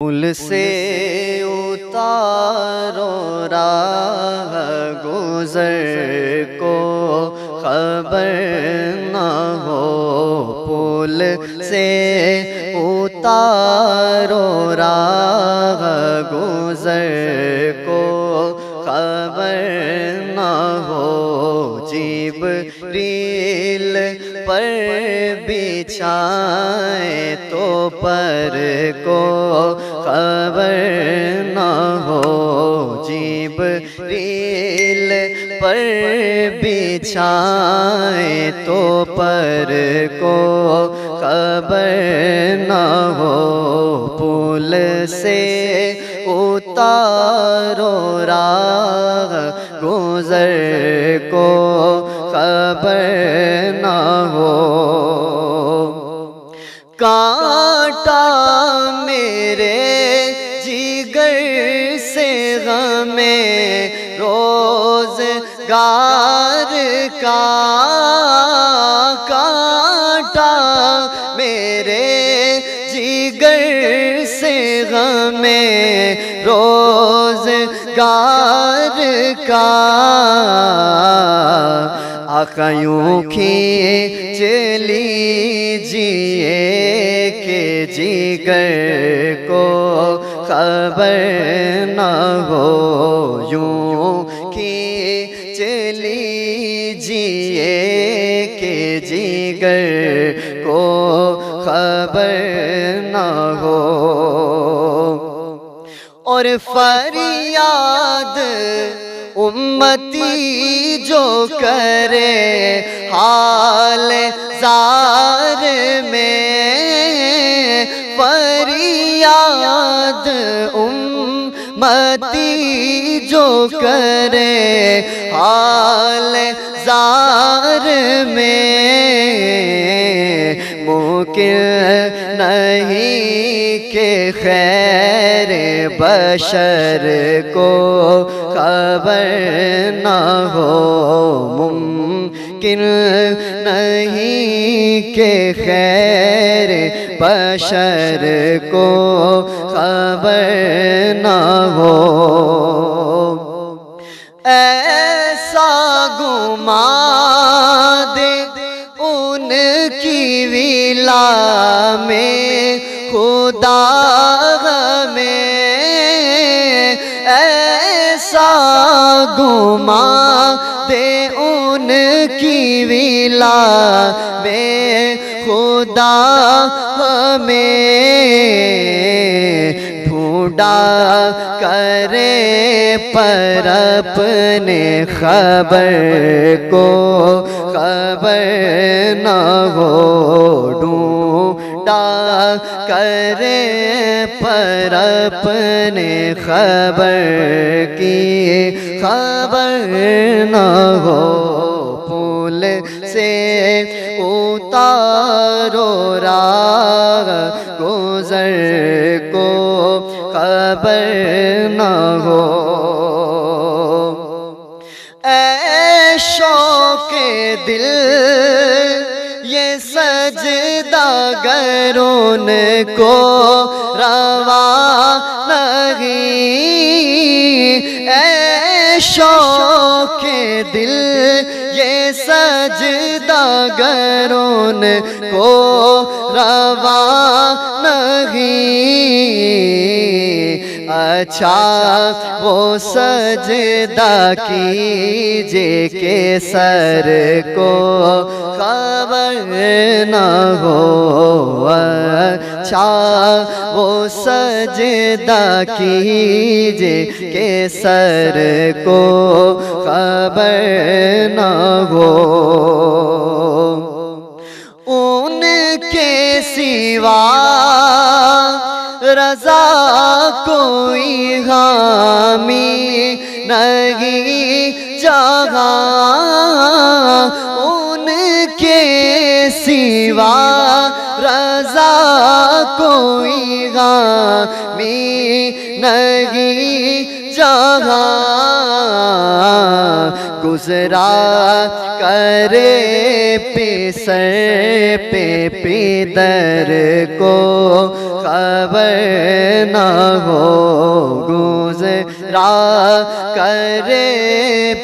پل سے اتارو راہ گزر کو خبر نہ ہو، پل سے اتارو راہ گزر کو خبر نہ ہو، جبریل پر بچھائے تو پر کو خبر نہ ہو، جبریل پر بچھائے تو پر کو خبر نہ ہو، پل سے اتارو راہ گزر کو خبر نہ ہو، کانٹا میرے جگر سے غم روزگار کا، کانٹا میرے جگر سے غم روزگار کا، آقا یوں کھینچ لیجئے کہ جگر کو خبر نہ ہو، یوں کھینچ لیجئے کہ جگر کو خبر نہ ہو، اور فریاد امتی جو کرے حال زار میں، فریاد امتی جو کرے حال زار میں، ممکن نہیں کہ خیر بشر کو خبر نہ ہو، ممکن نہیں کہ خیر بشر کو خبر نہ ہو، ایسا گمان دے ان کی ولا میں خدا میں، ایسا گمان دے ان کی ولا میں خدا ہمیں، ڈھونڈا کرے پر اپنے خبر کو خبر نہ ہو، ڈھونڈا کرے پر اپنے خبر کی خبر نہ ہو، پل سے اتارو راہ گزر کو خبر نہ ہو، اے شوق دل یہ سجدہ گر ان کو روا نہیں، اے شوق دل یہ سجدہ گر ان کو روا نہیں، اچھا وہ سجدہ کیجے کہ سر کو خبر نہ ہو، اچھا وہ سجدہ کیجے کہ سر کو خبر نہ ہو، ان کے سوا رضا کوئی حامی نہیں جہاں، ان کے سوا رضا کوئی حامی نہیں جہاں گزرا کرے سر پہ پیدر کو خبر نہ ہو گزرا کرے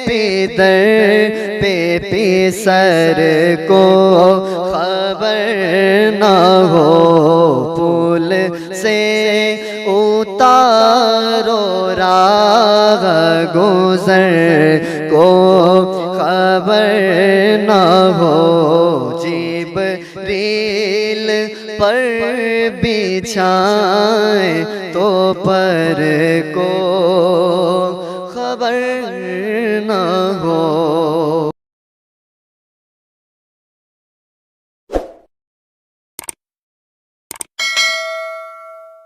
پیدر پہ سر کو خبر نہ ہو پل سے اتارو راہ گزر کو خبر نہ ہو جبریل پر بچھائے تو پر کو خبر نہ ہو